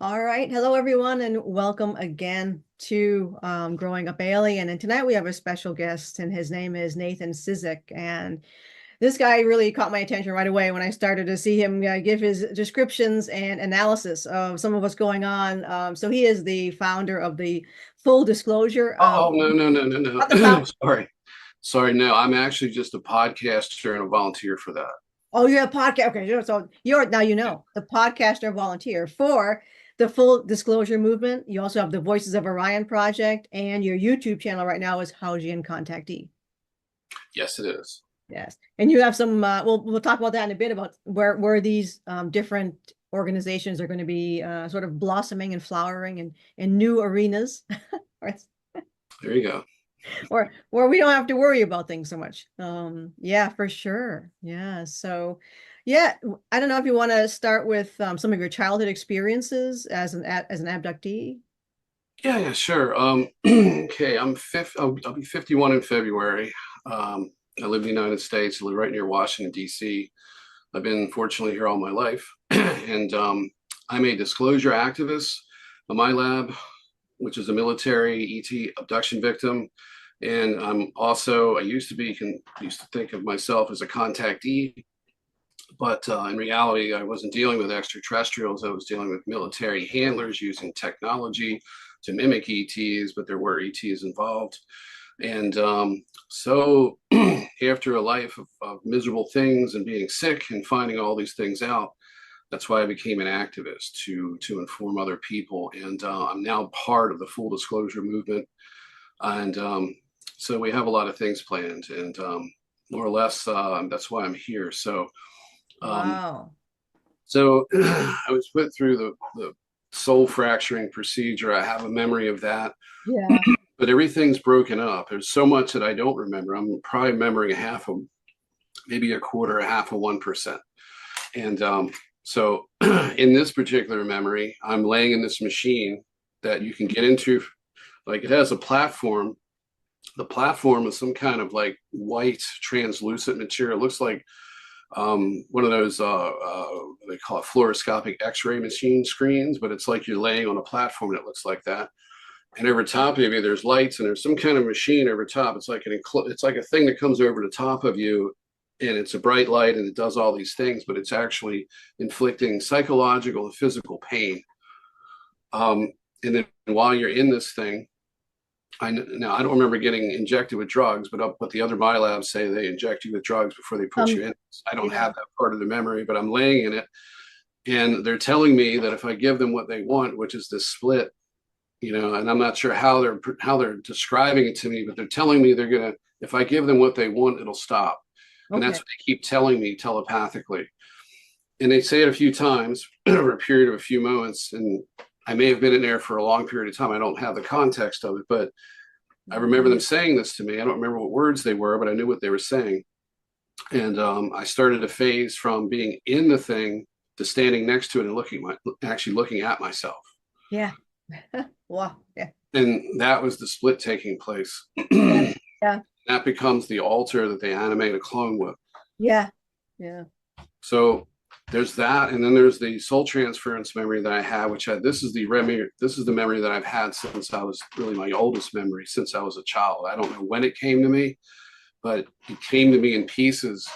All right. Hello, everyone, and welcome again to Growing Up Alien. And tonight we have a special guest, and his name is Nathan Sizik. And this guy really caught my attention right away when I started to see him give his descriptions and analysis of some of what's going on. So he is the founder of the Full Disclosure. Oh, Not the no. founder. Sorry. No, I'm actually just a podcaster and a volunteer for that. Oh, you're a podcast. Okay, so you're now the podcaster volunteer for the Full Disclosure Movement. You also have the Voices of Orion project, and your YouTube channel right now is Hausian Contactee. Yes, it is. Yes, and you have some. We'll talk about that in a bit about where these different organizations are going to be sort of blossoming and flowering in new arenas, or There you go. or where we don't have to worry about things so much. Yeah, for sure. Yeah. So, yeah, I don't know if you want to start with some of your childhood experiences as an abductee. Yeah, sure. Okay, I'll be 51 in February. I live in the United States. I live right near Washington, D.C. I've been fortunately here all my life. And I'm a disclosure activist, a MILAB, which is a military ET abduction victim. And I used to think of myself as a contactee, but in reality, I wasn't dealing with extraterrestrials. I was dealing with military handlers using technology to mimic ETs, but there were ETs involved. And so after a life of miserable things and being sick and finding all these things out, that's why I became an activist to inform other people. And I'm now part of the Full Disclosure Movement. And so we have a lot of things planned, and more or less, that's why I'm here. Um, Wow. so I was put through the soul fracturing procedure. I have a memory of that, Yeah. but everything's broken up. There's so much that I don't remember. I'm probably remembering a half of, maybe a quarter, a half of 1%. And so in this particular memory, I'm laying in this machine that you can get into. Like, it has a platform. The platform is some kind of like white translucent material. It looks like one of those they call it fluoroscopic X-ray machine screens, but it's like you're laying on a platform that looks like that. And over top of you, there's lights, and there's some kind of machine over top. It's like it's like a thing that comes over the top of you, and it's a bright light, and it does all these things, but it's actually inflicting psychological and physical pain. And then while you're in this thing, now I don't remember getting injected with drugs, but the other MILABs say they inject you with drugs before they put you in. I don't Yeah. have that part of the memory, but I'm laying in it, and they're telling me that if I give them what they want, which is this split, and I'm not sure how they're describing it to me, but they're telling me if I give them what they want, it'll stop, and Okay. that's what they keep telling me telepathically. And they say it a few times over a period of a few moments, and I may have been in there for a long period of time. I don't have the context of it, but I remember them saying this to me. I don't remember what words they were, but I knew what they were saying. And I started a phase from being in the thing to standing next to it and actually looking at myself. Yeah. Wow. Yeah. And that was the split taking place. Yeah. Yeah. That becomes the altar that they animate a clone with. Yeah. Yeah. So there's that, and then there's the soul transference memory that I have, this is the memory that I've had since I was really my oldest memory, since I was a child. I don't know when it came to me, but it came to me in pieces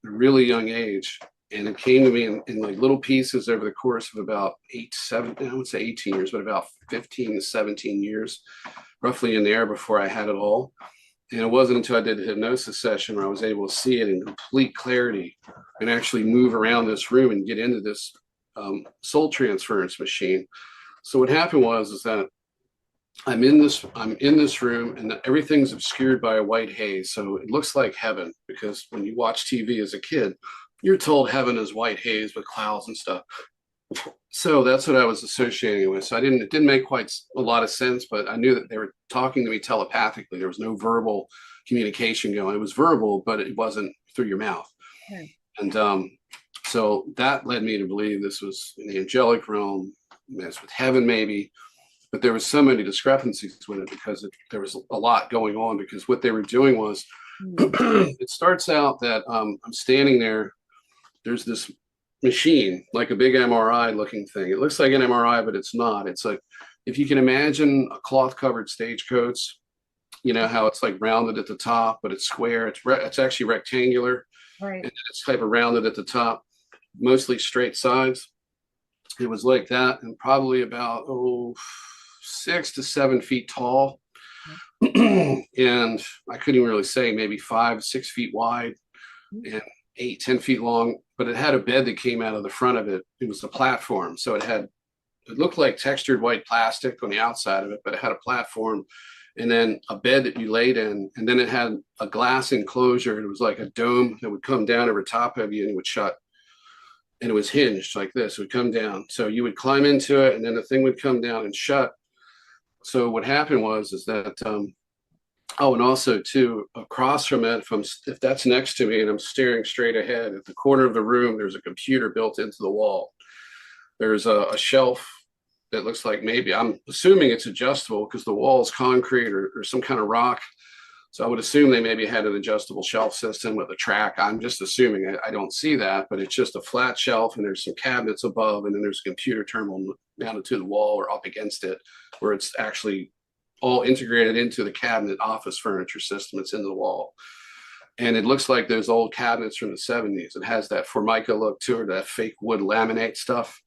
at a really young age. And it came to me in like little pieces over the course of about I would say 18 years, but about 15 to 17 years, roughly in there, before I had it all. And it wasn't until I did a hypnosis session where I was able to see it in complete clarity and actually move around this room and get into this soul transference machine. So what happened is that I'm in this room, and everything's obscured by a white haze. So it looks like heaven, because when you watch TV as a kid, you're told heaven is white haze with clouds and stuff. So that's what I was associating it with. So it didn't make quite a lot of sense, but I knew that they were talking to me telepathically. There was no verbal communication going. It was verbal, but it wasn't through your mouth. Right. And so that led me to believe this was in the angelic realm, mess with heaven maybe. But there was so many discrepancies with it, because there was a lot going on, because what they were doing was it starts out that I'm standing there. There's this machine, like a big MRI looking thing. It looks like an MRI, but it's not. It's like, if you can imagine a cloth covered stagecoach, you know how it's like rounded at the top, but it's square. It's actually rectangular, Right. and it's type of rounded at the top, mostly straight sides. It was like that, and probably about 6 to 7 feet tall, and I couldn't even really say, maybe 5, 6 feet wide, and 8, 10 feet long. But it had a bed that came out of the front of it. It was a platform, so it looked like textured white plastic on the outside of it, but it had a platform and then a bed that you laid in. And then it had a glass enclosure. It was like a dome that would come down over top of you and it would shut. And it was hinged like this. It would come down. So you would climb into it and then the thing would come down and shut. So what happened is that, oh, and also too, across from it, if that's next to me and I'm staring straight ahead, at the corner of the room, there's a computer built into the wall. There's a shelf that looks like, maybe, I'm assuming it's adjustable because the wall is concrete or some kind of rock. So I would assume they maybe had an adjustable shelf system with a track. I'm just assuming. I don't see that, but it's just a flat shelf and there's some cabinets above, and then there's a computer terminal mounted to the wall or up against it, where it's actually all integrated into the cabinet office furniture system. It's into the wall. And it looks like those old cabinets from the 70s. It has that Formica look to it, that fake wood laminate stuff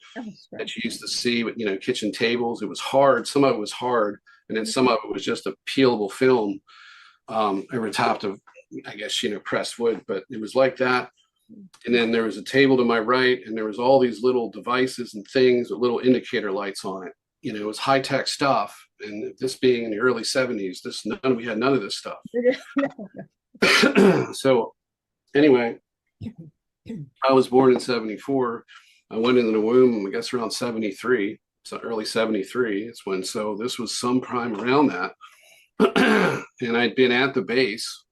that you used to see with, kitchen tables. It was hard. Some of it was hard. And then some of it was just a peelable film over top of, I guess, pressed wood. But it was like that. And then there was a table to my right, and there was all these little devices and things with little indicator lights on it. It was high-tech stuff. And this being in the early 70s, we had none of this stuff. So anyway, I was born in 74. I went into the womb, I guess, around 73. So early 73. It's when, so this was sometime around that. And I'd been at the base.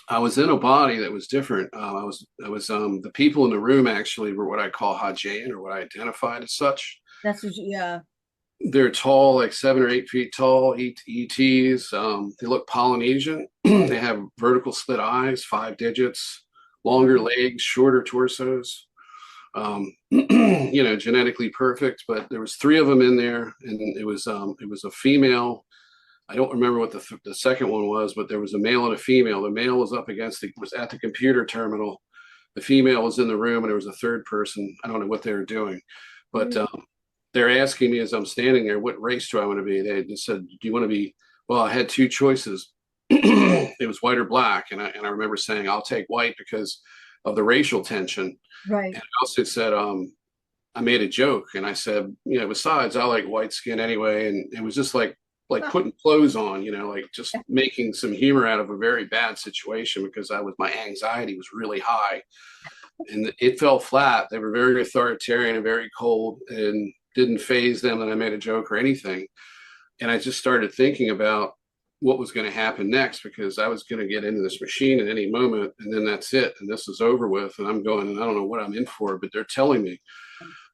I was in a body that was different. The people in the room actually were what I call Hajayan, or what I identified as such. That's what yeah. They're tall, like 7 or 8 feet tall, ETs. They look Polynesian. They have vertical slit eyes, 5 digits, longer legs, shorter torsos. Genetically perfect. But there was 3 of them in there, and it was a female. I don't remember what the second one was, but there was a male and a female. The male was was at the computer terminal. The female was in the room, and there was a third person. I don't know what they were doing, but they're asking me as I'm standing there, what race do I want to be? They just said, do you want to be, well, I had 2 choices. It was white or black. And I remember saying, I'll take white because of the racial tension. Right. And I also said, I made a joke and I said, besides, I like white skin anyway. And it was just like putting clothes on, like just making some humor out of a very bad situation, because my anxiety was really high and it fell flat. They were very authoritarian and very cold, and didn't faze them that I made a joke or anything. And I just started thinking about what was going to happen next, because I was going to get into this machine at any moment, and then that's it. And this is over with. And I'm going, and I don't know what I'm in for, but they're telling me.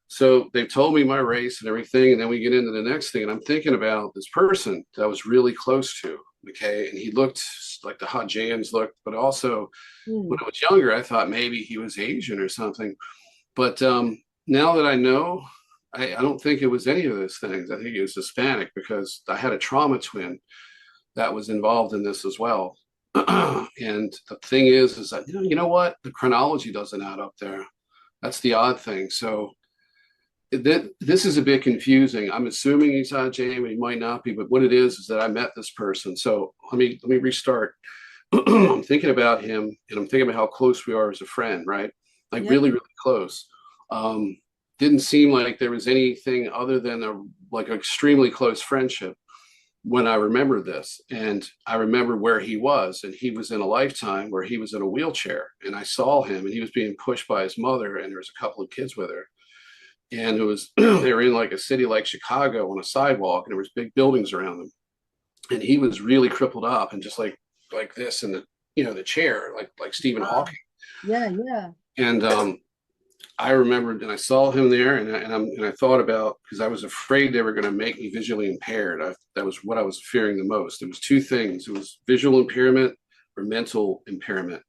So they've told me my race and everything. And then we get into the next thing. And I'm thinking about this person that I was really close to. Okay. And he looked like the Hajans looked, but also when I was younger, I thought maybe he was Asian or something. But now that I know, I don't think it was any of those things. I think it was Hispanic, because I had a trauma twin that was involved in this as well. And the thing is that, you know what? The chronology doesn't add up there. That's the odd thing. So this is a bit confusing. I'm assuming he's Ajay, but he might not be. But what it is that I met this person. So let me restart. I'm thinking about him, and I'm thinking about how close we are as a friend, right? Like really, really close. Didn't seem like there was anything other than an extremely close friendship when I remember this. And I remember where he was, and he was in a lifetime where he was in a wheelchair, and I saw him, and he was being pushed by his mother, and there was a couple of kids with her. And it was, they were in like a city like Chicago on a sidewalk, and there was big buildings around them. And he was really crippled up and just like this in the chair, like Stephen Hawking. Yeah, yeah. And I remembered, and I saw him there, and I thought about, because I was afraid they were going to make me visually impaired. That was what I was fearing the most. It was 2 things. It was visual impairment or mental impairment.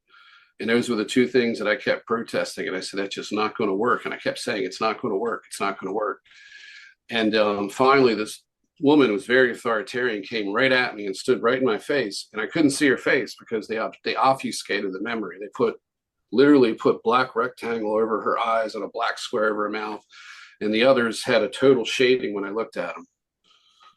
And those were the two things that I kept protesting. And I said, that's just not going to work. And I kept saying, it's not going to work. It's not going to work. And finally, this woman was very authoritarian, came right at me and stood right in my face. And I couldn't see her face because they obfuscated the memory. They literally put black rectangle over her eyes and a black square over her mouth. And the others had a total shading when I looked at them.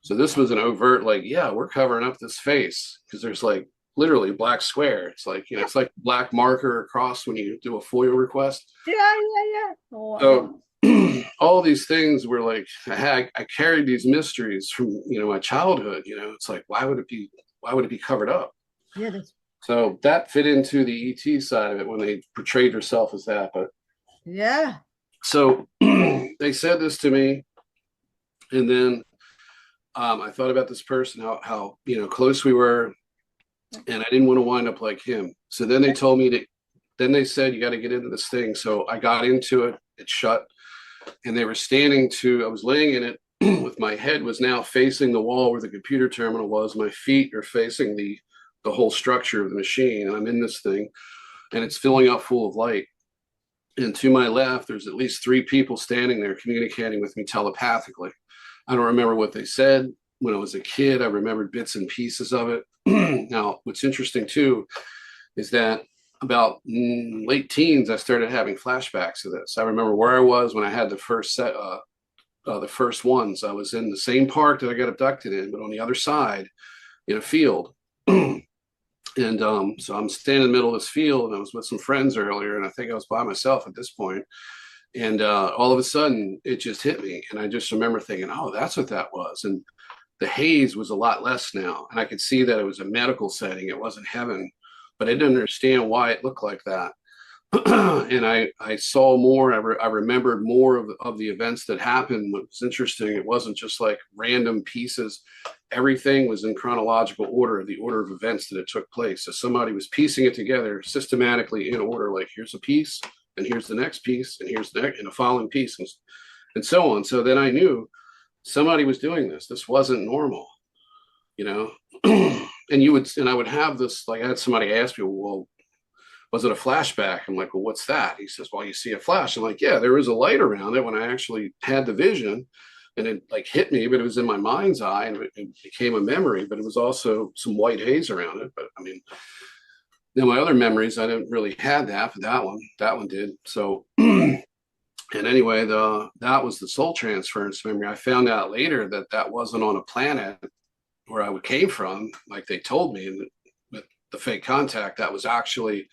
So this was an overt, like, yeah, we're covering up this face because there's like literally a black square. It's like, it's like black marker across when you do a FOIA request. Yeah, yeah, yeah. Oh, wow. So all these things were like, I carried these mysteries from, my childhood, it's like, why would it be covered up? Yeah. So that fit into the ET side of it when they portrayed herself as that. But yeah. So they said this to me, and then I thought about this person, how close we were, and I didn't want to wind up like him. So then they told me then they said, you got to get into this thing. So I got into it, it shut, and they were I was laying in it with my head was now facing the wall where the computer terminal was. My feet are facing the whole structure of the machine, and I'm in this thing, and it's filling up full of light. And to my left, there's at least 3 people standing there communicating with me telepathically. I don't remember what they said. When I was a kid, I remembered bits and pieces of it. Now, what's interesting too is that about late teens, I started having flashbacks of this. I remember where I was when I had the first set, the first ones. I was in the same park that I got abducted in, but on the other side in a field. And so I'm standing in the middle of this field, and I was with some friends earlier, and I think I was by myself at this point. And all of a sudden, it just hit me. And I just remember thinking, oh, that's what that was. And the haze was a lot less now. And I could see that it was a medical setting. It wasn't heaven. But I didn't understand why it looked like that. And I saw more. I remembered more of the events that happened. What was interesting, it wasn't just like random pieces. Everything was in chronological order, the order of events that it took place. So somebody was piecing it together systematically in order, like here's a piece, and here's the next piece, and here's the next, and the following piece, and so on. So then I knew somebody was doing this. This wasn't normal, and I would have this, like I had somebody ask me, well, was it a flashback? I'm like, well, what's that? He says, well, you see a flash. I'm like, yeah, there was a light around it when I actually had the vision, and it like hit me, but it was in my mind's eye, and it became a memory, but it was also some white haze around it. But I mean, then my other memories, I didn't really have that, but that one did. So, and anyway, that was the soul transference memory. I found out later that wasn't on a planet where I came from, like they told me, and with the fake contact, that was actually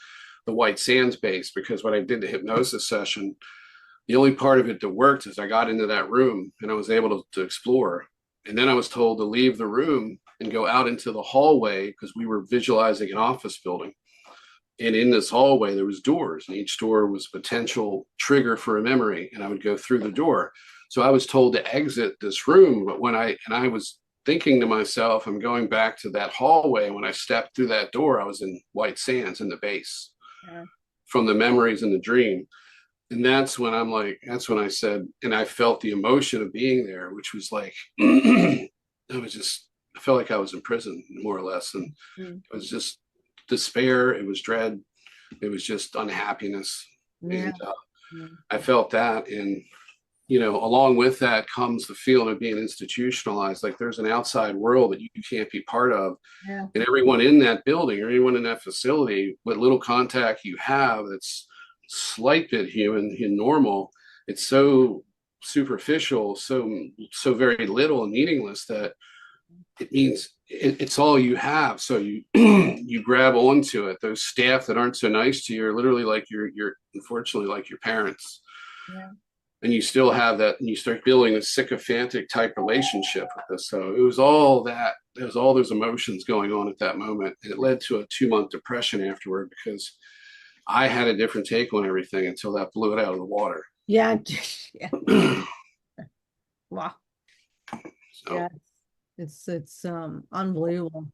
the White Sands base, because when I did the hypnosis session, the only part of it that worked is I got into that room and I was able to explore. And then I was told to leave the room and go out into the hallway because we were visualizing an office building. And in this hallway, there was doors, and each door was a potential trigger for a memory. And I would go through the door. So I was told to exit this room. But I was thinking to myself, I'm going back to that hallway. And when I stepped through that door, I was in White Sands in the base from the memories in the dream. And that's when I said, and I felt the emotion of being there, which was like, I felt like I was in prison, more or less. And it was just despair. It was dread. It was just unhappiness. And I felt that. And, along with that comes the feeling of being institutionalized. Like there's an outside world that you can't be part of. Yeah. And everyone in that building or anyone in that facility, what little contact you have, that's slight bit human and normal, it's so superficial, so very little and meaningless that it means it's all you have. So you you grab onto it. Those staff that aren't so nice to you are literally like your unfortunately like your parents. And you still have that, and you start building a sycophantic type relationship with this. So it was all that. There's all those emotions going on at that moment, and it led to a 2-month depression afterward because I had a different take on everything until that blew it out of the water. Yeah. Wow. So, yeah. It's unbelievable.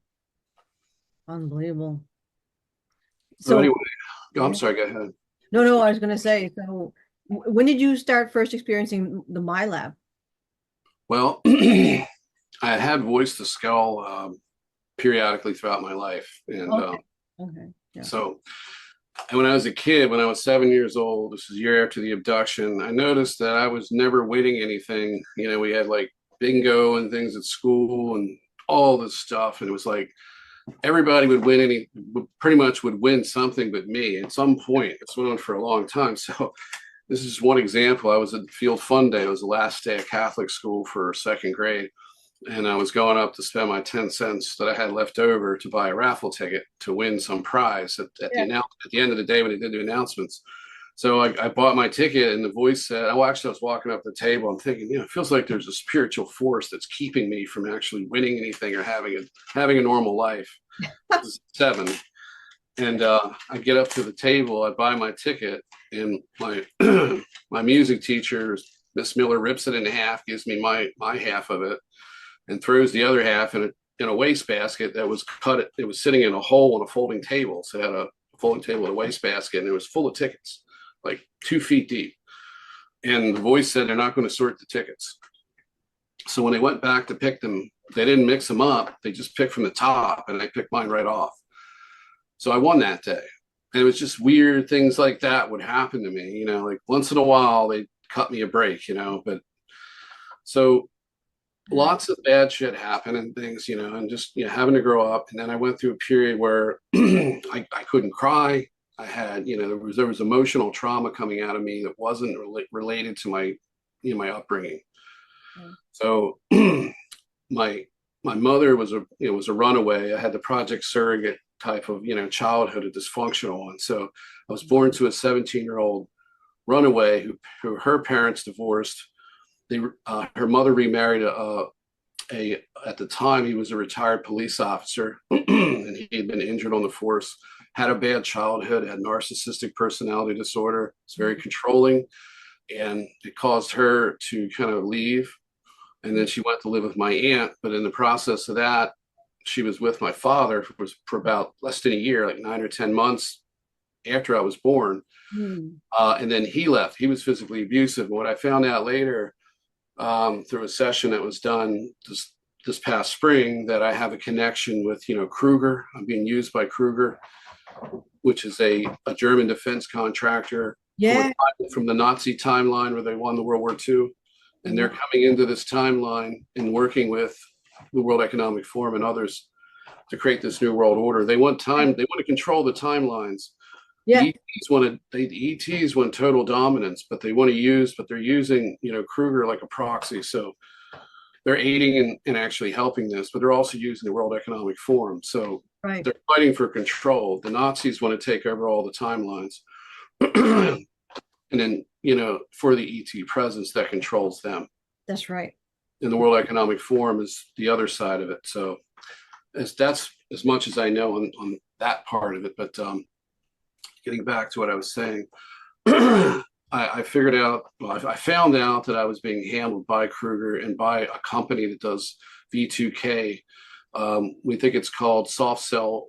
Unbelievable. So anyway, I'm sorry, go ahead. No, I was going to say, so when did you start first experiencing the MILAB? Well, I had voice to skull periodically throughout my life. And Okay. so And when I was a kid, when I was 7 years old, this is a year after the abduction, I noticed that I was never winning anything. You know, we had like bingo and things at school and all this stuff. And it was like everybody would win pretty much would win something but me at some point. It's went on for a long time. So this is one example. I was at Field Fun Day. It was the last day of Catholic school for second grade. And I was going up to spend my 10 cents that I had left over to buy a raffle ticket to win some prize at Yeah. the end of the day when they did the announcements. So I bought my ticket, and the voice said, "Oh, actually, I was walking up the table. I'm thinking, you know, it feels like there's a spiritual force that's keeping me from actually winning anything or having a normal life." This is 7, and I get up to the table. I buy my ticket, and my my music teacher, Miss Miller, rips it in half, gives me my half of it, and throws the other half in a wastebasket that was cut. It was sitting in a hole in a folding table. So it had a folding table and a wastebasket, and it was full of tickets, like 2 feet deep. And the voice said they're not going to sort the tickets. So when they went back to pick them, they didn't mix them up. They just picked from the top, and I picked mine right off. So I won that day. And it was just weird things like that would happen to me, you know, like once in a while they cut me a break, you know, but so lots of bad shit happen and things, you know, and just, you know, having to grow up. And then I went through a period where I couldn't cry. I had, you know, there was emotional trauma coming out of me that wasn't related to my, you know, my upbringing. Mm. So my mother was a runaway. I had the Project Surrogate type of, you know, childhood, a dysfunctional one. So I was born to a 17-year-old runaway who her parents divorced. Her mother remarried at the time he was a retired police officer and he had been injured on the force, had a bad childhood, had narcissistic personality disorder, was very controlling, and it caused her to kind of leave. And then she went to live with my aunt, but in the process of that, she was with my father for about less than a year, like 9 or 10 months after I was born. Mm. And then he left. He was physically abusive. And what I found out later through a session that was done this past spring, that I have a connection with, you know, Kruger. I'm being used by Kruger, which is a German defense contractor Yeah. from the Nazi timeline where they won the World War II. And they're coming into this timeline and working with the World Economic Forum and others to create this new world order. They want to control the timelines. Yeah. The ETs want total dominance, but they're using, you know, Kruger like a proxy. So they're aiding and actually helping this, but they're also using the World Economic Forum. So Right. they're fighting for control. The Nazis want to take over all the timelines. And then, you know, for the ET presence that controls them. That's right. And the World Economic Forum is the other side of it. So that's as much as I know on that part of it. But getting back to what I was saying, I figured out, well, I found out that I was being handled by Kruger and by a company that does V2K. We think it's called Soft Cell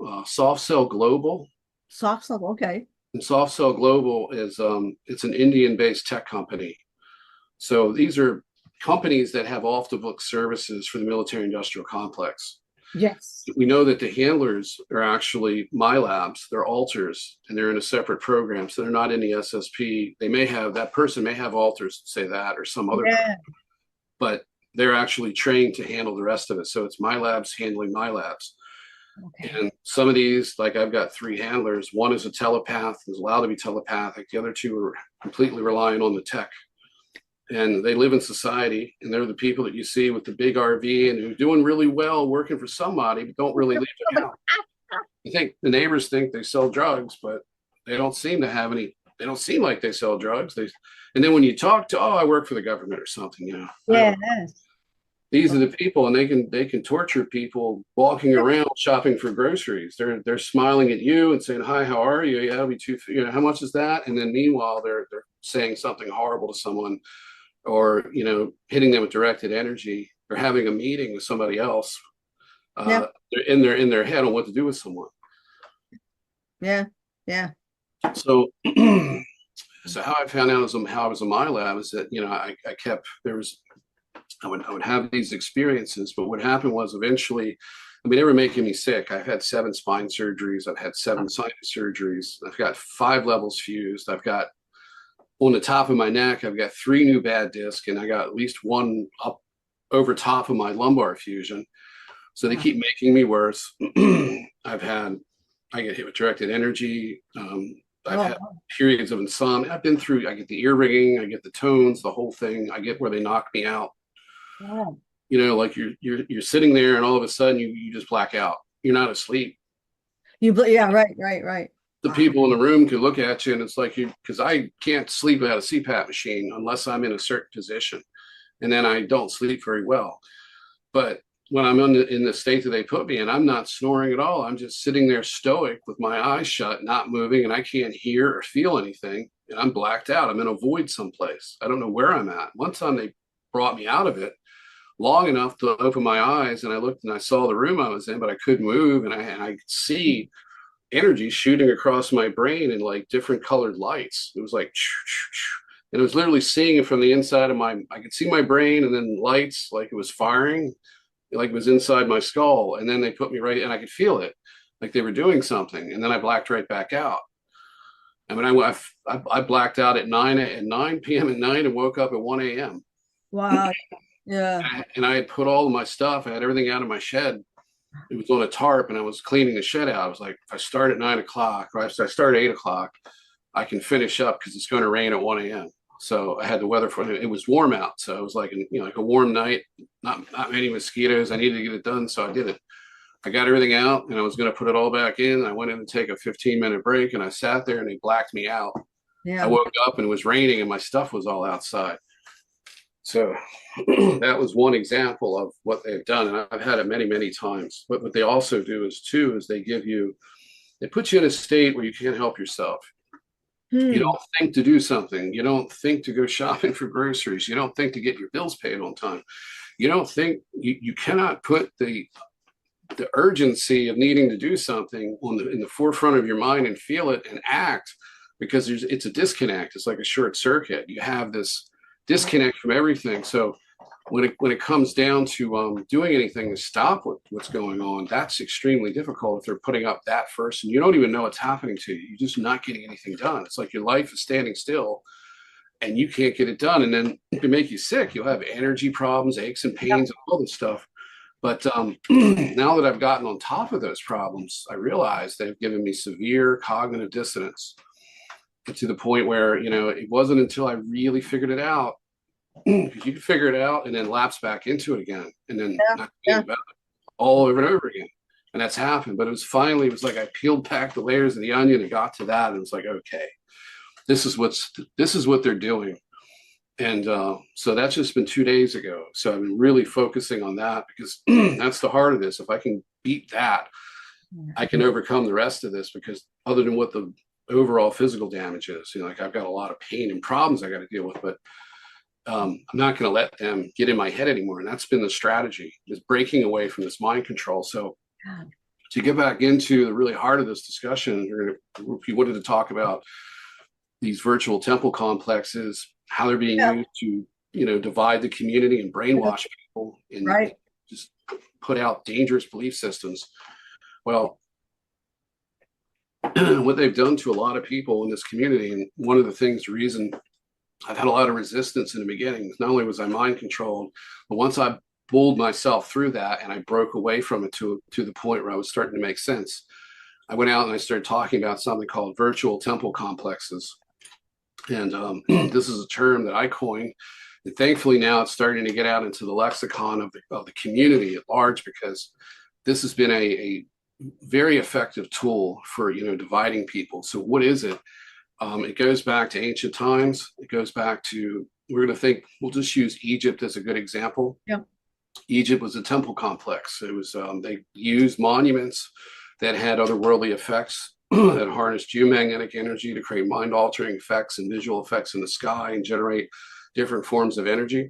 Global. Soft stuff. Okay. And Soft Cell Global is it's an Indian-based tech company. So these are companies that have off-the-book services for the military-industrial complex. Yes. We know that the handlers are actually MILABs, they're alters, and they're in a separate program. So they're not in the SSP. That person may have alters, say that, or some other, but they're actually trained to handle the rest of it. So it's MILABs handling MILABs. Okay. And some of these, like I've got 3 handlers. One is a telepath, is allowed to be telepathic. The other 2 are completely relying on the tech. And they live in society, and they're the people that you see with the big RV and who are doing really well working for somebody, but don't really leave their house. I think the neighbors think they sell drugs, but they don't seem to have any. They don't seem like they sell drugs. And then when you talk to, I work for the government or something, you know. Yeah. These are the people, and they can torture people walking around shopping for groceries. They're smiling at you and saying, "Hi, how are you? Yeah, you know, how much is that?" And then meanwhile, they're saying something horrible to someone, or, you know, hitting them with directed energy, or having a meeting with somebody else. They're in their head on what to do with someone. Yeah. So how I found out how I was in my lab is that, you know, I would have these experiences, but what happened was eventually I mean, they were making me sick. I've had 7 spine surgeries. I've had 7 sinus surgeries. I've got 5 levels fused. I've got on the top of my neck, I've got 3 new bad discs, and I got at least 1 up over top of my lumbar fusion. So they keep making me worse. I get hit with directed energy. I've had periods of insomnia. I've been through, I get the ear ringing, I get the tones, the whole thing. I get where they knock me out. Wow. You know, like you're sitting there and all of a sudden you just black out. You're not asleep. Yeah, right. The people in the room can look at you and it's like because I can't sleep without a CPAP machine unless I'm in a certain position. And then I don't sleep very well. But when I'm in the state that they put me in, I'm not snoring at all. I'm just sitting there stoic with my eyes shut, not moving, and I can't hear or feel anything. And I'm blacked out. I'm in a void someplace. I don't know where I'm at. One time they brought me out of it long enough to open my eyes, and I looked and I saw the room I was in, but I couldn't move, and I could see energy shooting across my brain in like different colored lights. It was like, and it was literally seeing it from the inside of I could see my brain and then lights like it was firing, like it was inside my skull. And then they put me right, and I could feel it, like they were doing something. And then I blacked right back out. I mean, I blacked out at 9 p.m. at night and woke up at 1 a.m. Wow. Yeah. And I had put all of my stuff, I had everything out of my shed. It was on a tarp, and I was cleaning the shed out. I was like, if I start at 9 o'clock, or if I start at 8 o'clock, I can finish up because it's going to rain at 1 a.m. So I had the weather for it. It was warm out. So it was like, like a warm night, not many mosquitoes. I needed to get it done. So I did it. I got everything out, and I was going to put it all back in. I went in to take a 15-minute break, and I sat there and they blacked me out. Yeah. I woke up and it was raining and my stuff was all outside. So that was one example of what they've done. And I've had it many, many times. But what they also do is they put you in a state where you can't help yourself. You don't think to do something. You don't think to go shopping for groceries. You don't think to get your bills paid on time. You don't think you cannot put the urgency of needing to do something in the forefront of your mind and feel it and act, because it's a disconnect. It's like a short circuit. You have this disconnect from everything. So when it comes down to doing anything to stop what's going on, that's extremely difficult if they're putting up that first and you don't even know what's happening to you. You're just not getting anything done. It's like your life is standing still and you can't get it done. And then it can make you sick. You'll have energy problems, aches and pains, and all this stuff. But now that I've gotten on top of those problems, I realize they've given me severe cognitive dissonance to the point where, it wasn't until I really figured it out, because you can figure it out and then lapse back into it again and then not think about it all over and over again. And that's happened. But it was like I peeled back the layers of the onion and got to that. And it was like, okay, this is what they're doing. And so that's just been 2 days ago. So I've been really focusing on that because that's the heart of this. If I can beat that, I can overcome the rest of this, because other than what the overall physical damage is, like I've got a lot of pain and problems I got to deal with, but I'm not going to let them get in my head anymore. And that's been the strategy, is breaking away from this mind control. So to get back into the really heart of this discussion, if you wanted to talk about these virtual temple complexes, how they're being used to, divide the community and brainwash people and just put out dangerous belief systems. Well, what they've done to a lot of people in this community, and one of the reason I've had a lot of resistance in the beginning, not only was I mind controlled, but once I pulled myself through that and I broke away from it to the point where I was starting to make sense, I went out and I started talking about something called virtual temple complexes. And this is a term that I coined. And thankfully now it's starting to get out into the lexicon of the community at large, because this has been a very effective tool for, dividing people. So what is it? It goes back to ancient times. It goes back to, we'll just use Egypt as a good example. Yeah. Egypt was a temple complex. It was, they used monuments that had otherworldly effects that harnessed geomagnetic energy to create mind-altering effects and visual effects in the sky and generate different forms of energy.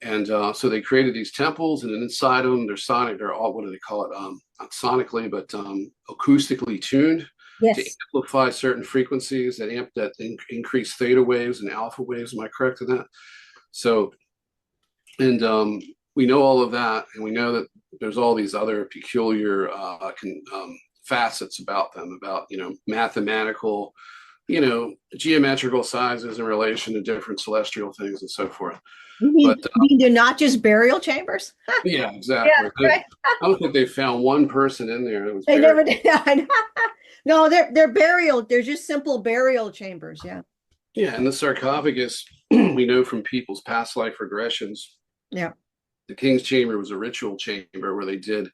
And so they created these temples, and then inside of them, they're all, what do they call it? Not sonically, but acoustically tuned to amplify certain frequencies that increase theta waves and alpha waves. Am I correct in that? So, and we know all of that, and we know that there's all these other peculiar facets about them, about, mathematical, geometrical sizes in relation to different celestial things and so forth. You mean they're not just burial chambers? Yeah, Yeah, exactly. right. I don't think they found one person in there that was They buried. never did. No, they're burial. They're just simple burial chambers. Yeah. Yeah, and the sarcophagus, we know from people's past life regressions, Yeah. the king's chamber was a ritual chamber where they did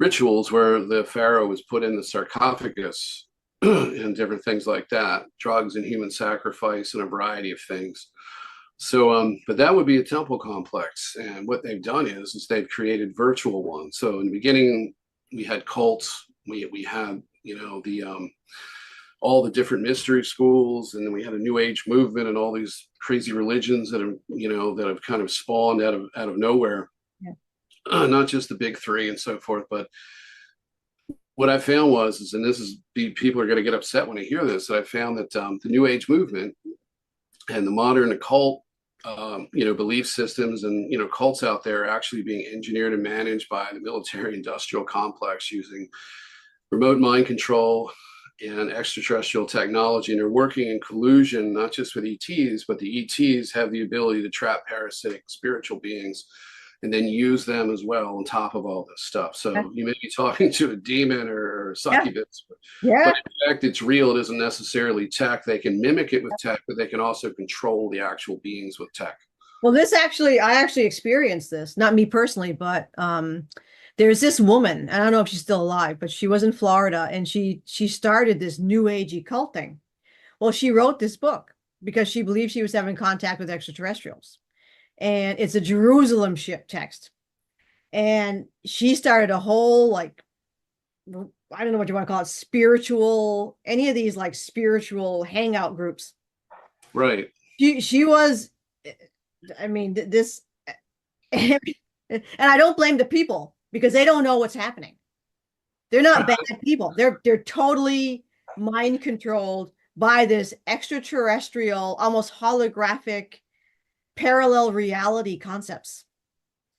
rituals where the pharaoh was put in the sarcophagus and different things like that, drugs and human sacrifice and a variety of things. So, but that would be a temple complex. And what they've done is they've created virtual ones. So in the beginning, we had cults. We had, the all the different mystery schools, and then we had a new age movement and all these crazy religions that have kind of spawned out of nowhere. Yeah. Not just the big three and so forth, but what I found was, and this is, people are going to get upset when I hear this, that I found that the new age movement and the modern occult belief systems and, cults out there are actually being engineered and managed by the military industrial complex using remote mind control and extraterrestrial technology. And they're working in collusion, not just with ETs, but the ETs have the ability to trap parasitic spiritual beings and then use them as well on top of all this stuff. So you may be talking to a demon or succubus, but in fact, it's real. It isn't necessarily tech. They can mimic it with tech, but they can also control the actual beings with tech. Well, I actually experienced this, not me personally, but there's this woman, I don't know if she's still alive, but she was in Florida, and she started this new agey cult thing. Well, she wrote this book because she believed she was having contact with extraterrestrials. And it's a Jerusalem ship text. And she started a whole, like, I don't know what you want to call it, spiritual, any of these like spiritual hangout groups. Right. She was, I mean, this, and I don't blame the people because they don't know what's happening. They're not bad people. They're totally mind controlled by this extraterrestrial, almost holographic parallel reality concepts.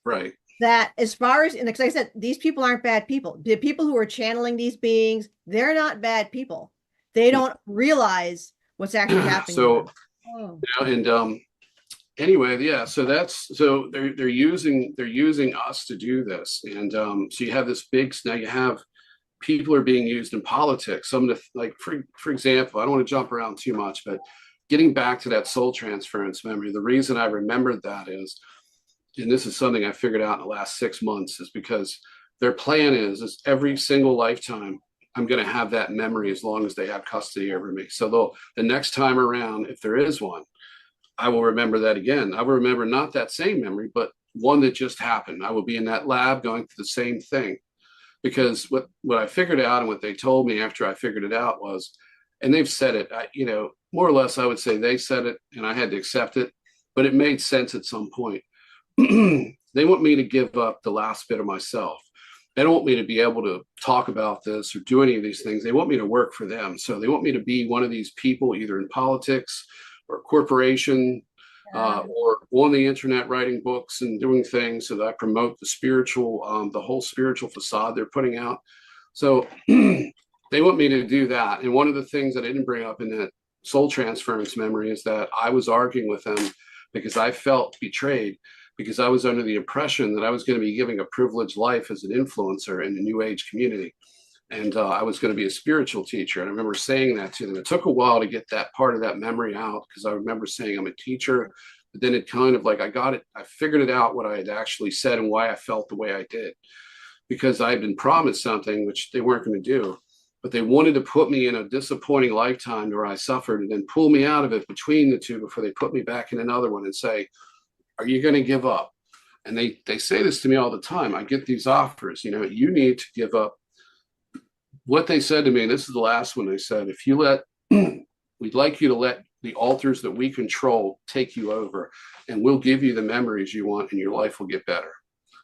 Right. That as far as, and like I said, these people aren't bad people. The people who are channeling these beings, they're not bad people. They don't realize what's actually happening. So, anyway, yeah. So they're using us to do this, and so you have this big. Now you have people are being used in politics. Some of the, like, for example, I don't want to jump around too much, but getting back to that soul transference memory, the reason I remembered that is, and this is something I figured out in the last 6 months, is because their plan is every single lifetime, I'm going to have that memory as long as they have custody over me. So the next time around, if there is one, I will remember that again. I will remember not that same memory, but one that just happened. I will be in that lab going through the same thing. Because what I figured out and what they told me after I figured it out was, and they've said it, more or less, I would say they said it and I had to accept it, but it made sense at some point. They want me to give up the last bit of myself. They don't want me to be able to talk about this or do any of these things. They want me to work for them. So they want me to be one of these people, either in politics or corporation, or on the internet writing books and doing things so that I promote the spiritual, the whole spiritual facade they're putting out. So they want me to do that. And one of the things that I didn't bring up in that soul transference memory is that I was arguing with them because I felt betrayed, because I was under the impression that I was going to be giving a privileged life as an influencer in the new age community. And I was going to be a spiritual teacher. And I remember saying that to them. It took a while to get that part of that memory out, because I remember saying I'm a teacher, but then it kind of like, I got it. I figured it out, what I had actually said and why I felt the way I did, because I had been promised something which they weren't going to do, but they wanted to put me in a disappointing lifetime where I suffered and then pull me out of it between the two before they put me back in another one and say, are you going to give up? And they say this to me all the time. I get these offers, you need to give up. What they said to me, and this is the last one, they said, if you we'd like you to let the altars that we control take you over, and we'll give you the memories you want and your life will get better.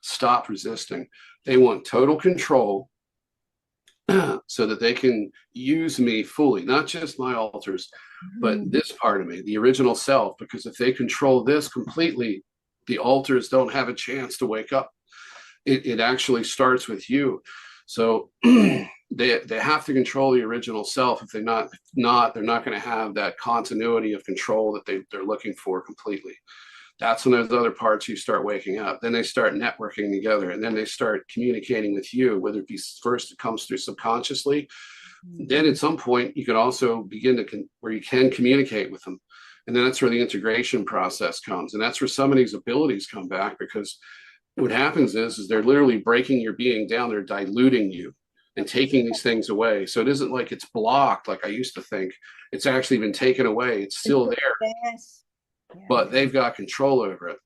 Stop resisting. They want total control so that they can use me fully, not just my altars, but this part of me, the original self, because if they control this completely, the alters don't have a chance to wake up. It actually starts with you. So they have to control the original self. If they're not, they're not going to have that continuity of control that they're looking for completely. That's when those other parts you start waking up. Then they start networking together, and then they start communicating with you, whether it be first it comes through subconsciously. Then at some point you can also begin to where you can communicate with them. And then that's where the integration process comes. And that's where some of these abilities come back, because what happens is they're literally breaking your being down. They're diluting you and taking these things away. So it isn't like it's blocked like I used to think. It's actually been taken away. It's still there, Yes. Yeah. but they've got control over it.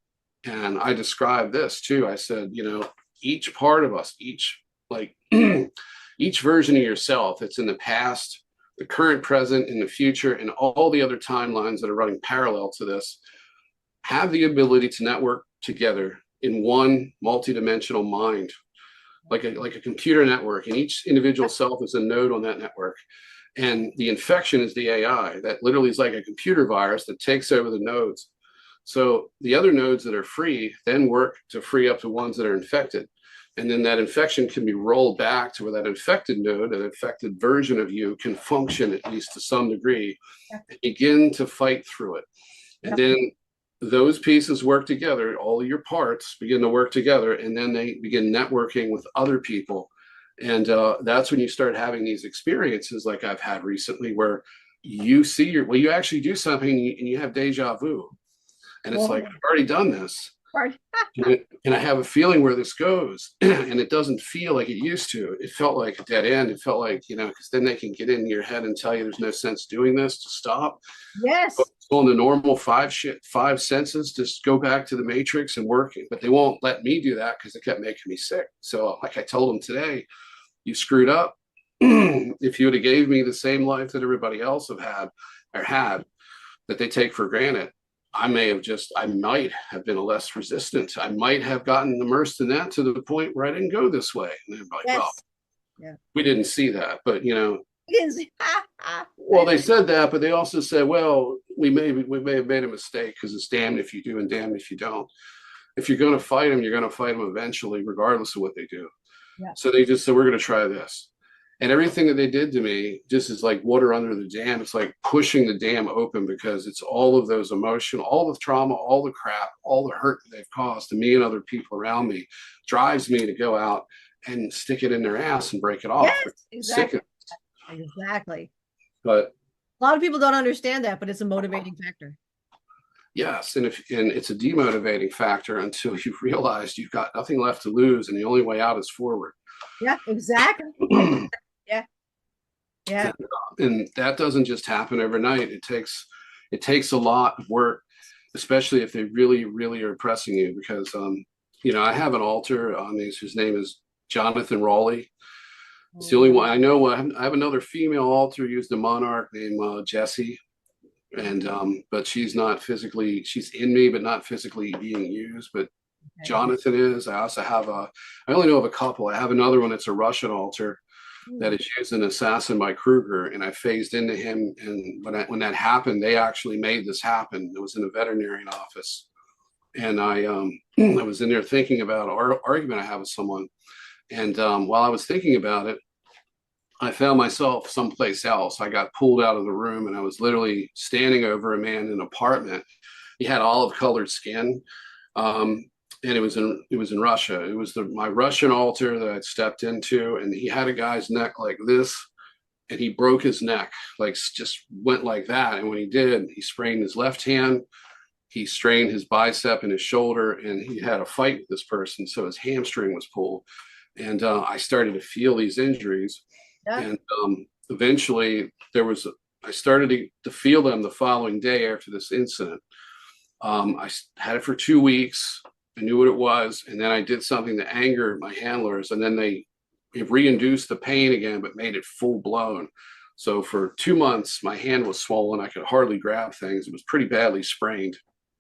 And I described this too. I said, you know, each part of us, each like each version of yourself, it's in the past, the current, present, and the future, and all the other timelines that are running parallel to this, have the ability to network together in one multidimensional mind, like a computer network, and each individual self is a node on that network. And the infection is the AI that literally is like a computer virus that takes over the nodes. So the other nodes that are free then work to free up the ones that are infected. And then that infection can be rolled back to where that infected node, an infected version of you, can function at least to some degree, and begin to fight through it. And then those pieces work together, all of your parts begin to work together, and then they begin networking with other people. And that's when you start having these experiences like I've had recently, where you see you actually do something and you have deja vu. And it's like, I've already done this. And I have a feeling where this goes, and it doesn't feel like it used to. It felt like a dead end. It felt like, because then they can get in your head and tell you there's no sense doing this, to stop. Yes. On the normal five senses, just go back to the matrix and work it. But they won't let me do that because it kept making me sick. So like I told them today, you screwed up. If you would have gave me the same life that everybody else had, that they take for granted, I might have been less resistant. I might have gotten immersed in that to the point where I didn't go this way. And they're like, well, we didn't see that. But, well, they said that, but they also said, well, we may have made a mistake, because it's damned if you do and damned if you don't. If you're going to fight them, you're going to fight them eventually, regardless of what they do. Yeah. So they just said, we're going to try this. And everything that they did to me just is like water under the dam. It's like pushing the dam open, because it's all of those emotional, all the trauma, all the crap, all the hurt that they've caused to me and other people around me drives me to go out and stick it in their ass and break it off. Yes, exactly. Exactly. But a lot of people don't understand that, but it's a motivating factor. Yes, and it's a demotivating factor until you realize you've got nothing left to lose, and the only way out is forward. Yeah, exactly. Yeah. And that doesn't just happen overnight. It takes a lot of work, especially if they really, really are pressing you, because I have an alter on these whose name is Jonathan Raleigh. It's the only one I know. I have another female alter used a monarch named Jessie, and but she's not physically, she's in me but not physically being used. But Jonathan is. I also have I only know of a couple. I have another one that's a Russian alter that is used an assassin by Kruger, and I phased into him. And when that happened, they actually made this happen. It was in a veterinarian office, and I was in there thinking about our argument I had with someone, and while I was thinking about it, I found myself someplace else. I got pulled out of the room, and I was literally standing over a man in an apartment. He had olive-colored skin. And it was in Russia. It was my Russian altar that I'd stepped into, and he had a guy's neck like this, and he broke his neck, like just went like that. And when he did, he sprained his left hand, he strained his bicep and his shoulder, and he had a fight with this person, so his hamstring was pulled. And I started to feel these injuries, and eventually I started to feel them the following day after this incident. I had it for 2 weeks. I knew what it was, and then I did something to anger my handlers, and then they reinduced the pain again, but made it full blown. So for 2 months, my hand was swollen. I could hardly grab things. It was pretty badly sprained.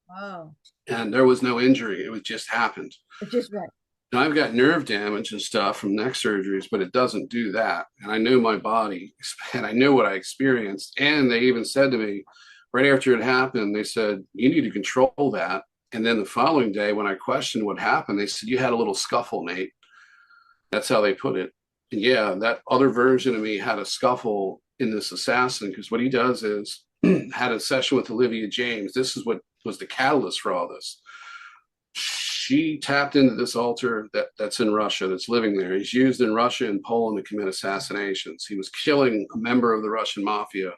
Wow. And there was no injury. It was just happened. It just right. Now I've got nerve damage and stuff from neck surgeries, but it doesn't do that. And I knew my body, and I knew what I experienced. And they even said to me right after it happened, they said, you need to control that. And then the following day, when I questioned what happened, they said, "You had a little scuffle, Nate." That's how they put it. And yeah, that other version of me had a scuffle in this assassin, because what he does is had a session with Olivia James. This is what was the catalyst for all this. She tapped into this altar that's in Russia, that's living there. He's used in Russia and Poland to commit assassinations. He was killing a member of the Russian mafia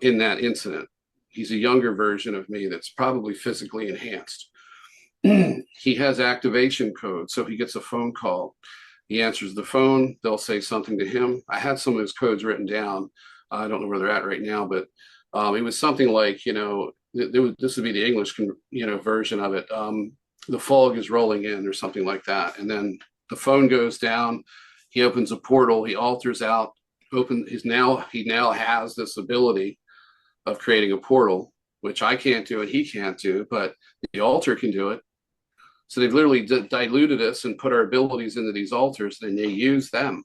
in that incident. He's a younger version of me that's probably physically enhanced. He has activation code, so he gets a phone call. He answers the phone. They'll say something to him. I had some of his codes written down. I don't know where they're at right now, but it was something like, this would be the English, version of it. The fog is rolling in, or something like that. And then the phone goes down. He opens a portal. He alters out. He now has this ability of creating a portal, which I can't do and he can't do, but the altar can do it. So they've literally diluted us and put our abilities into these altars, and they use them.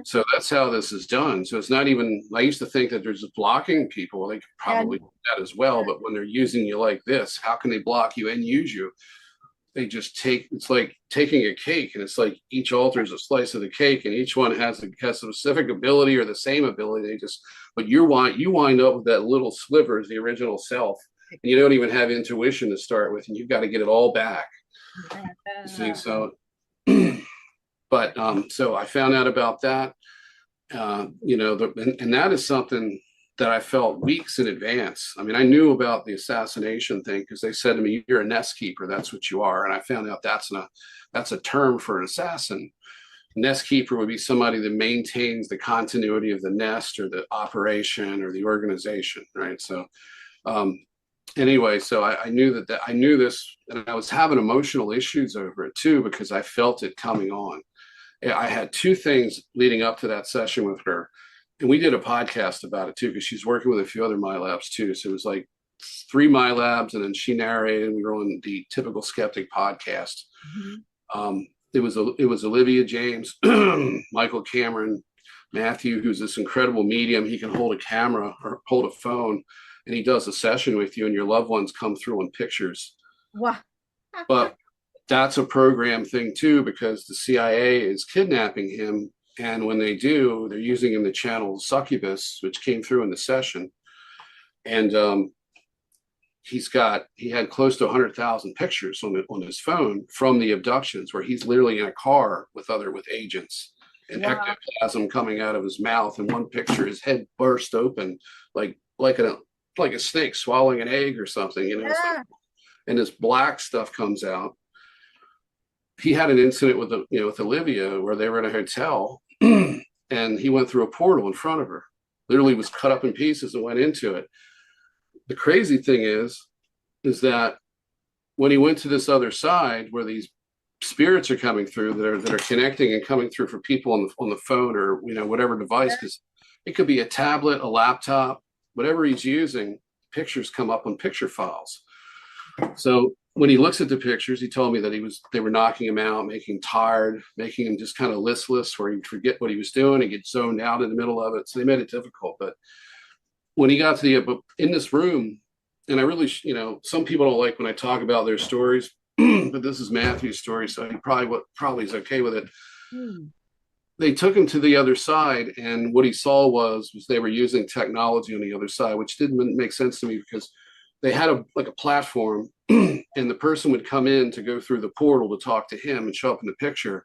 So that's how this is done. So it's not even, I used to think that they're just blocking people. They could probably do that as well. But when they're using you like this, how can they block you and use you? They just it's like taking a cake, and it's like each altar is a slice of the cake, and each one has a specific ability or the same ability. But you wind up with that little sliver as the original self, and you don't even have intuition to start with, and you've got to get it all back. See, so, but so I found out about that, and that is something that I felt weeks in advance. I mean, I knew about the assassination thing because they said to me, "You're a nest keeper. That's what you are." And I found out that's a term for an assassin. Nest keeper would be somebody that maintains the continuity of the nest or the operation or the organization, right? So, anyway, so I knew that I knew this, and I was having emotional issues over it too, because I felt it coming on. I had two things leading up to that session with her. And we did a podcast about it too, because she's working with a few other MILABs too. So it was like 3 MILABs, and then she narrated, and we were on the Typical Skeptic podcast. It was Olivia James, Michael Cameron, Matthew, who's this incredible medium. He can hold a camera or hold a phone, and he does a session with you, and your loved ones come through on pictures. Wow. But that's a program thing too, because the CIA is kidnapping him. And when they do, they're using him to channel succubus, which came through in the session. And he had close to 100,000 pictures on his phone from the abductions, where he's literally in a car with agents, and ectoplasm coming out of his mouth. And one picture, his head burst open like a snake swallowing an egg or something, and this black stuff comes out. He had an incident with Olivia, where they were in a hotel, and he went through a portal in front of her. Literally was cut up in pieces and went into it. The crazy thing is that when he went to this other side, where these spirits are coming through, that are connecting and coming through for people on the phone, or whatever device, because it could be a tablet, a laptop, whatever he's using, pictures come up on picture files. So when he looks at the pictures, he told me that they were knocking him out, making him tired, making him just kind of listless, where he'd forget what he was doing and get zoned out in the middle of it. So they made it difficult. But when he got to in this room, and I really, some people don't like when I talk about their stories, but this is Matthew's story, so he probably is okay with it. They took him to the other side, and what he saw was they were using technology on the other side, which didn't make sense to me, because they had a platform, and the person would come in to go through the portal to talk to him and show up in the picture.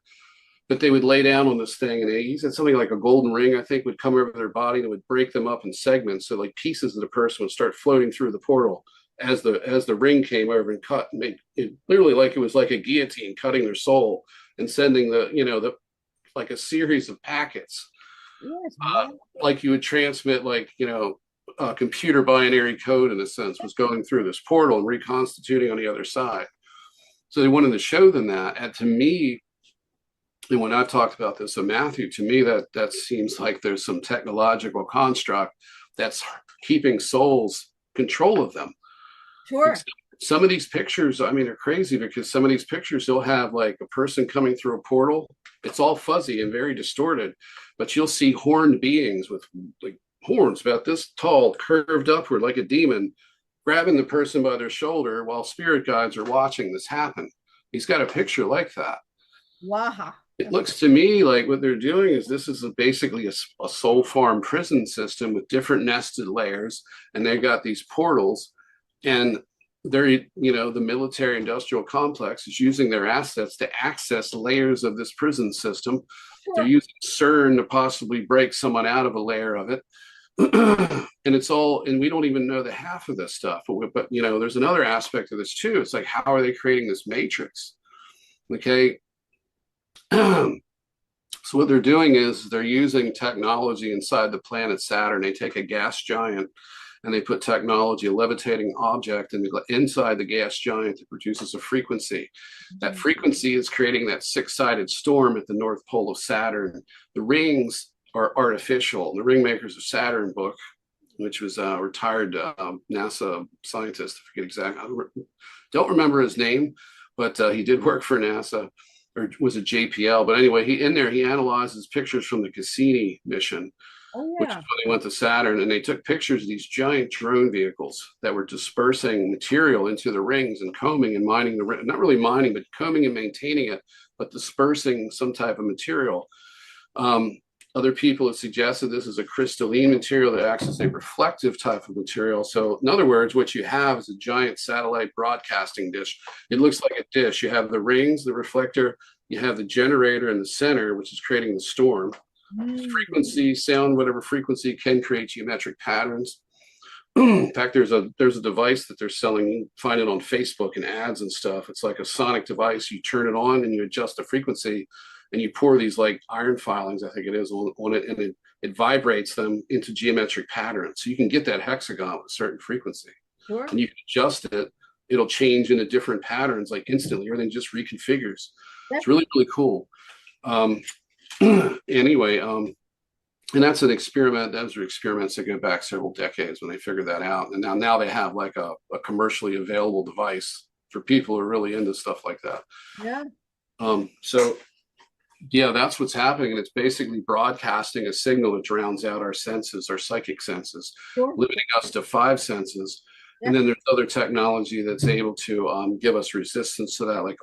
But they would lay down on this thing, and he said something like a golden ring, I think, would come over their body, and it would break them up in segments. So like pieces of the person would start floating through the portal as the ring came over and cut, and made it literally like it was like a guillotine cutting their soul and sending like a series of packets. Yes, like you would transmit, computer binary code, in a sense, was going through this portal and reconstituting on the other side. So they wanted to show them that. And to me, and when I've talked about this with Matthew, to me that seems like there's some technological construct that's keeping souls control of them. Sure. Some of these pictures, I mean, they're crazy, because some of these pictures, you'll have like a person coming through a portal. It's all fuzzy and very distorted, but you'll see horned beings with like horns about this tall, curved upward like a demon, grabbing the person by their shoulder while spirit guides are watching this happen. He's got a picture like that. Wow. It looks to me like what they're doing is this is basically a soul farm prison system with different nested layers, and they've got these portals, and they're, the military industrial complex is using their assets to access layers of this prison system. They're Sure. using CERN to possibly break someone out of a layer of it. And it's all, and we don't even know the half of this stuff, but there's another aspect of this too. It's like, how are they creating this matrix? Okay. So what they're doing is they're using technology inside the planet Saturn. They take a gas giant and they put technology, a levitating object, inside the gas giant that produces a frequency. That frequency is creating that six-sided storm at the North Pole of Saturn. The rings are artificial. The Ring Makers of Saturn book, which was a retired NASA scientist, I forget exactly, I don't remember his name, but he did work for NASA, or was it JPL? But anyway, he analyzes pictures from the Cassini mission, which is when they went to Saturn, and they took pictures of these giant drone vehicles that were dispersing material into the rings and combing and mining not really mining, but combing and maintaining it, but dispersing some type of material. Other people have suggested this is a crystalline material that acts as a reflective type of material. So in other words, what you have is a giant satellite broadcasting dish. It looks like a dish. You have the rings, the reflector, you have the generator in the center, which is creating the storm. Frequency, sound, whatever frequency can create geometric patterns. In fact, there's a device that they're selling. You can find it on Facebook and ads and stuff. It's like a sonic device. You turn it on and you adjust the frequency, and you pour these like iron filings, I think it is, on it, and it vibrates them into geometric patterns. So you can get that hexagon with a certain frequency. Sure. And you can adjust it. It'll change into different patterns like instantly. Everything just reconfigures. It's really, really cool. Anyway, and that's an experiment. Those are experiments that go back several decades when they figured that out. And now they have like a commercially available device for people who are really into stuff like that. Yeah. So yeah, that's what's happening. And it's basically broadcasting a signal that drowns out our senses, our psychic senses, limiting us to 5 senses. And then there's other technology that's able to give us resistance to that. Like,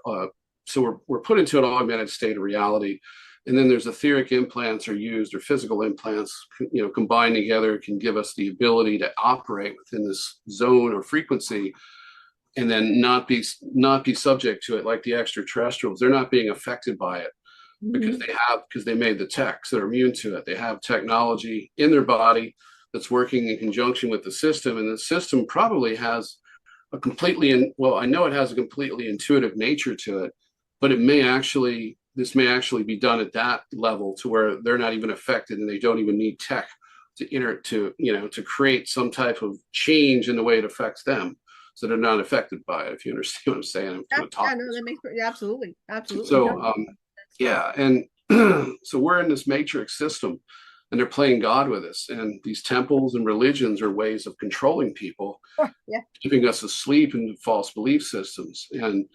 so we're put into an augmented state of reality. And then there's etheric implants are used, or physical implants, combined together can give us the ability to operate within this zone or frequency, and then not be subject to it like the extraterrestrials. They're not being affected by it because they made the techs that are immune to it. They have technology in their body that's working in conjunction with the system, and the system probably has a completely I know it has a completely intuitive nature to it, but this may actually be done at that level to where they're not even affected, and they don't even need tech to create some type of change in the way it affects them, so they're not affected by it. If you understand what I'm saying. That makes absolutely. So yeah, and so we're in this matrix system, and they're playing God with us. And these temples and religions are ways of controlling people, keeping us asleep in false belief systems. And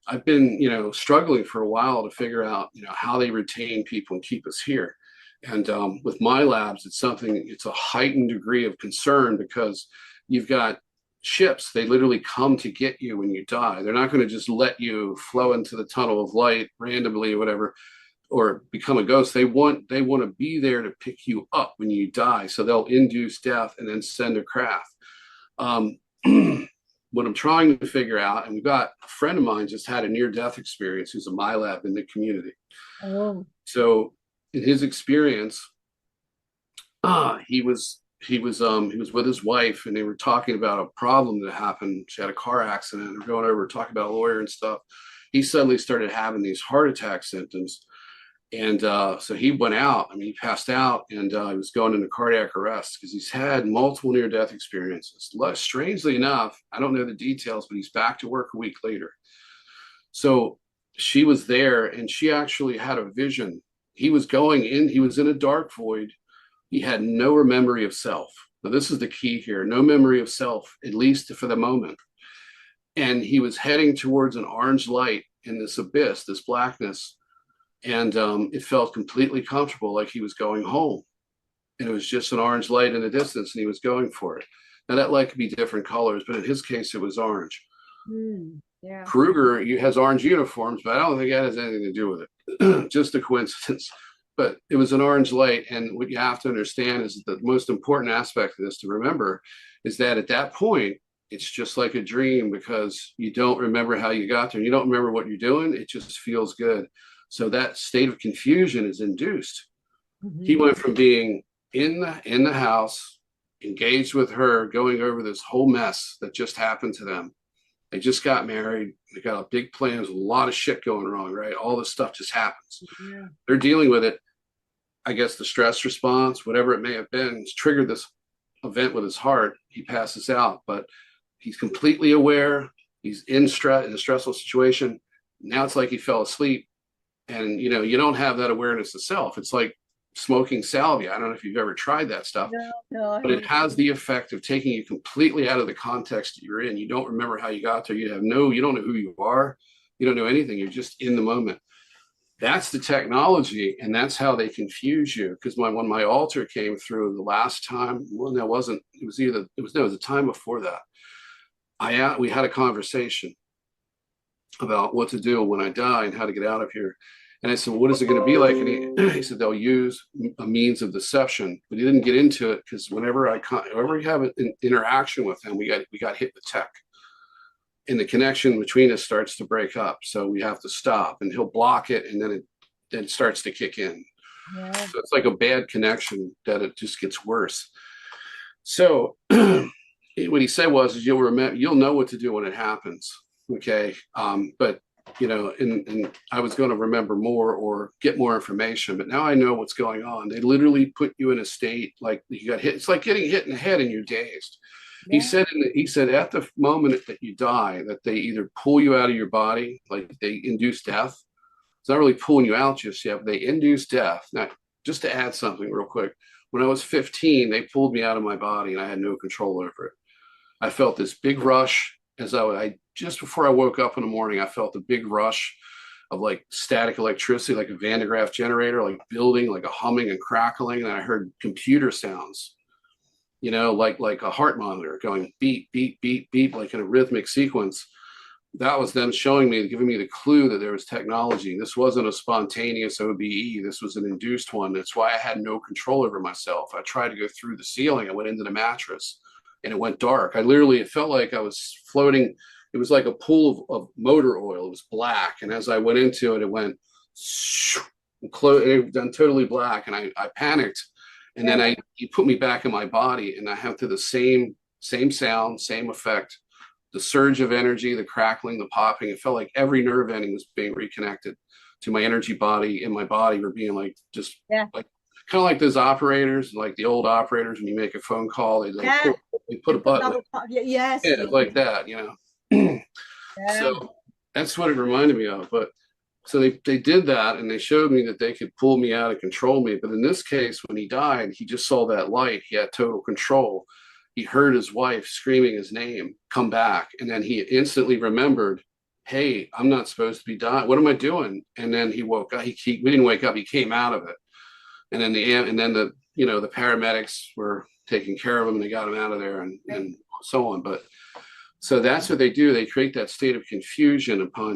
I've been, struggling for a while to figure out, how they retain people and keep us here. And with MILABs, it's a heightened degree of concern, because you've got ships. They literally come to get you when you die. They're not going to just let you flow into the tunnel of light randomly or whatever, or become a ghost. They want to be there to pick you up when you die. So they'll induce death and then send a craft. What I'm trying to figure out, and we've got a friend of mine just had a near-death experience who's a MILAB in the community. So in his experience, he was with his wife, and they were talking about a problem that happened. She had a car accident. They're going over talking about a lawyer and stuff. He suddenly started having these heart attack symptoms. And so he went out. He passed out, and he was going into cardiac arrest because he's had multiple near-death experiences. Strangely enough, I don't know the details, but he's back to work a week later. So she was there, and she actually had a vision. He was in a dark void. He had no memory of self. Now, this is the key here. No memory of self, at least for the moment. And he was heading towards an orange light in this abyss, this blackness. And it felt completely comfortable, like he was going home. And it was just an orange light in the distance, and he was going for it. Now that light could be different colors, but in his case, it was orange. Yeah. Kruger has orange uniforms, but I don't think that has anything to do with it. Just a coincidence. But it was an orange light. And what you have to understand is that the most important aspect of this to remember is that at that point, it's just like a dream because you don't remember how you got there. You don't remember what you're doing. It just feels good. So that state of confusion is induced. He went from being in the house, engaged with her, going over this whole mess that just happened to them. They just got married. They got a big plans, a lot of shit going wrong, right? All this stuff just happens. Yeah. They're dealing with it. I guess the stress response, whatever it may have been, has triggered this event with his heart. He passes out, but he's completely aware. He's in a stressful situation. Now it's like he fell asleep. And, you don't have that awareness of self. It's like smoking salvia. I don't know if you've ever tried that stuff, No, but it has the effect of taking you completely out of the context that you're in. You don't remember how you got there. You don't know who you are. You don't know anything. You're just in the moment. That's the technology, and that's how they confuse you. Because when my altar came through the last time, well, that wasn't. It was the time before that. We had a conversation about what to do when I die and how to get out of here. And I said, well, what is it going to be like? And he said, they'll use a means of deception, but he didn't get into it because whenever we have an interaction with him, we got hit with tech, and the connection between us starts to break up. So we have to stop, and he'll block it, and then it starts to kick in. Yeah. So it's like a bad connection that it just gets worse. So what he said was, you'll know what to do when it happens. Okay. But and I was going to remember more or get more information, but now I know what's going on. They literally put you in a state like you got hit. It's like getting hit in the head and you're dazed. Yeah. He said at the moment that you die, that they either pull you out of your body, like they induce death. It's not really pulling you out just yet, but they induce death. Now, just to add something real quick, when I was 15, they pulled me out of my body and I had no control over it. I felt this big rush as I just before I woke up in the morning. I felt a big rush of like static electricity, like a Van de Graaff generator, like building, like a humming and crackling. And I heard computer sounds, like a heart monitor going beep, beep, beep, beep, like in a rhythmic sequence. That was them showing me, giving me the clue that there was technology. This wasn't a spontaneous OBE. This was an induced one. That's why I had no control over myself. I tried to go through the ceiling. I went into the mattress and it went dark. It felt like I was floating. It was like a pool of motor oil. It was black. And as I went into it, it went it went totally black. And I panicked. And then he put me back in my body, and I have to the same sound, same effect, the surge of energy, the crackling, the popping. It felt like every nerve ending was being reconnected to my energy body, and my body were being like like kind of like those operators, like the old operators when you make a phone call, they put a button. Yes. Yeah, like that, So that's what it reminded me of. But so they did that, and they showed me that they could pull me out and control me. But in this case, when he died, he just saw that light. He had total control. He heard his wife screaming his name, come back. And then he instantly remembered, hey, I'm not supposed to be dying. What am I doing? And then he woke up. We didn't wake up. He came out of it. And then the paramedics were taking care of him, and they got him out of there and so on. But so that's what they do. They create that state of confusion upon